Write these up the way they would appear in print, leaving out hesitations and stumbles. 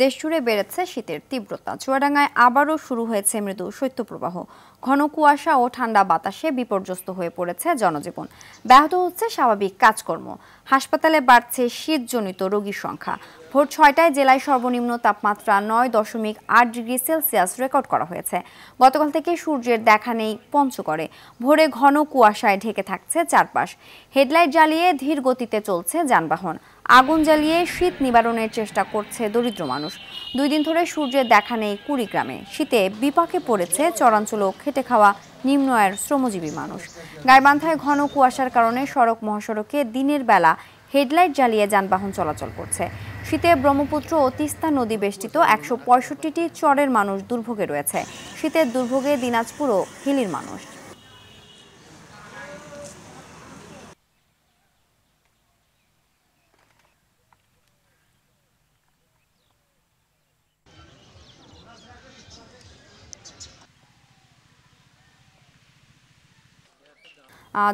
দেশজুড়ে বেড়েছে শীতের তীব্রতা। চুয়াডাঙ্গায় আবারও শুরু হয়েছে মৃদু শৈত্যপ্রবাহ। ঘন কুয়াশা ও ঠান্ডা বাতাসে বিপর্যস্ত হয়ে পড়েছে জনজীবন। ব্যাহত হচ্ছে স্বাভাবিক কাজকর্ম। হাসপাতালে বাড়ছে শীতজনিত রোগীর সংখ্যা। ভোর ৬টায় জেলায় সর্বনিম্ন তাপমাত্রা ৯.৮ ডিগ্রি সেলসিয়াস রেকর্ড করা হয়েছে। গতকাল থেকে সূর্যের দেখা নেই পঞ্চগড়ে। ভোরে ঘন কুয়াশায় ঢেকে থাকছে চারপাশ। হেডলাইট জ্বালিয়ে ধীর গতিতে চলছে যানবাহন। আগুন জ্বালিয়ে শীত নিবারণের চেষ্টা করছে দরিদ্র মানুষ। ২ দিন ধরে সূর্যের দেখা নেই কুড়িগ্রামে। শীতে বিপাকে পড়েছে চরাঞ্চল ও খেটে খাওয়া নিম্ন আয়ের শ্রমজীবী মানুষ। গাইবান্ধায় ঘন কুয়াশার কারণে সড়ক মহাসড়কে দিনের বেলা হেডলাইট জ্বালিয়ে যানবাহন চলাচল করছে। শীতে ব্রহ্মপুত্র ও তিস্তা নদী বেষ্টিত ১৬৫টি চরের মানুষ দুর্ভোগে রয়েছে। শীতের দুর্ভোগে দিনাজপুর ও হিলির মানুষ।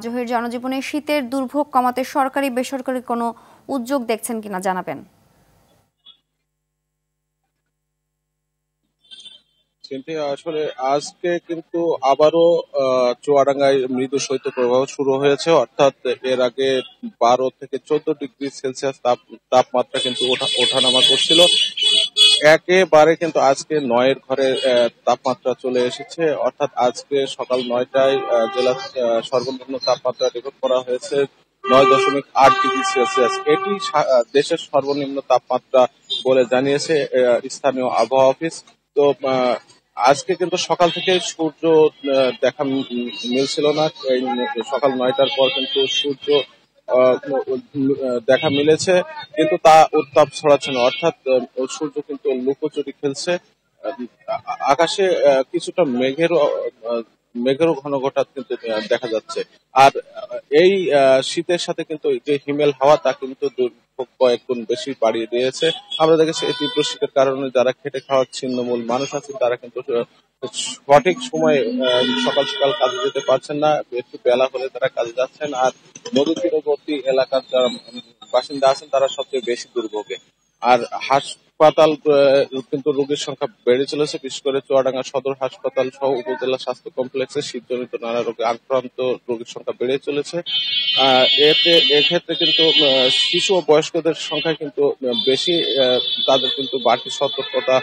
জহির, জনজীবনে শীতের দুর্ভোগ কমাতে সরকারি বেসরকারি কোনো উদ্যোগ দেখছেন কিনা জানাবেন। আসলে আজকে কিন্তু আবারও চুয়াডাঙ্গায় মৃদু শৈত্যপ্রবাহ শুরু হয়েছে, অর্থাৎ এর আগে ১২ থেকে ১৪ ডিগ্রি সেলসিয়াস তাপমাত্রা কিন্তু ওঠানামা করছিল। একেবারে কিন্তু আজকে ৯-এর ঘরে তাপমাত্রা চলে এসেছে, অর্থাৎ আজকে সকাল ৯টায় জেলার সর্বনিম্ন তাপমাত্রা রেকর্ড করা হয়েছে ৯.৮ ডিগ্রি সেলসিয়াস। এটি দেশের সর্বনিম্ন তাপমাত্রা বলে জানিয়েছে স্থানীয় আবহাওয়া অফিস। তো আজকে কিন্তু সকাল থেকে সূর্য দেখা মিলছিল না। সকাল ৯টার পর কিন্তু সূর্য দেখা মিলেছে, কিন্তু তা উত্তাপ ছড়াচ্ছে না, অর্থাৎ সূর্য কিন্তু লুকোচুরি খেলছে। আকাশে কিছুটা মেঘেরও ঘনঘটা কিন্তু দেখা যাচ্ছে। আর এই শীতের সাথে কিন্তু যে হিমেল হাওয়া তা কিন্তু কয়েক গুণ বেশি বাড়িয়ে দিয়েছে। আমরা দেখেছি এই তীব্র শীতের কারণে যারা খেটে খাওয়ার ছিন্নমূল মানুষ আছেন তারা কিন্তু সঠিক সময়ে সকাল সকাল কাজে যেতে পারছেন না। একটু বেলা হলে তারা কাজে যাচ্ছেন। আর নদী তীরবর্তী এলাকার যারা বাসিন্দা আছেন তারা সবচেয়ে বেশি দুর্ভোগে। আর হাসপাতাল কিন্তু রোগীর সংখ্যা বেড়ে চলেছে, বিশেষ করে চুয়াডাঙ্গা সদর হাসপাতাল সহ উপজেলা স্বাস্থ্য কমপ্লেক্সে শীতজনিত নানা রোগে আক্রান্ত রোগীর সংখ্যা বেড়ে চলেছে। এক্ষেত্রে কিন্তু শিশু ও বয়স্কদের সংখ্যা কিন্তু বেশি। তাদের কিন্তু বাড়তি সতর্কতা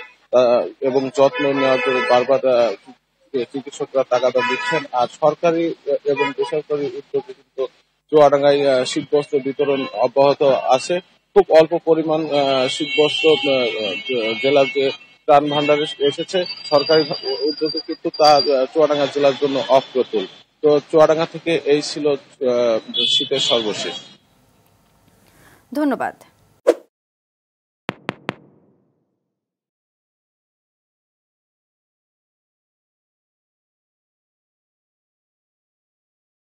এবং যত্ন নেওয়ার জন্য বারবার চিকিৎসকরা তাগাদা দিচ্ছেন। আর সরকারি এবং বেসরকারি উদ্যোগে কিন্তু চুয়াডাঙ্গায় শীতবস্ত্র বিতরণ অব্যাহত আছে। খুব অল্প পরিমাণ শীতবস্ত্র জেলার যে ত্রাণ ভান্ডারে এসেছে, সরকারি উদ্যোগে কিন্তু তা চুয়াডাঙ্গা জেলার জন্য অপ্রতুল। তো চুয়াডাঙ্গা থেকে এই ছিল শীতের সর্বশেষ। ধন্যবাদ।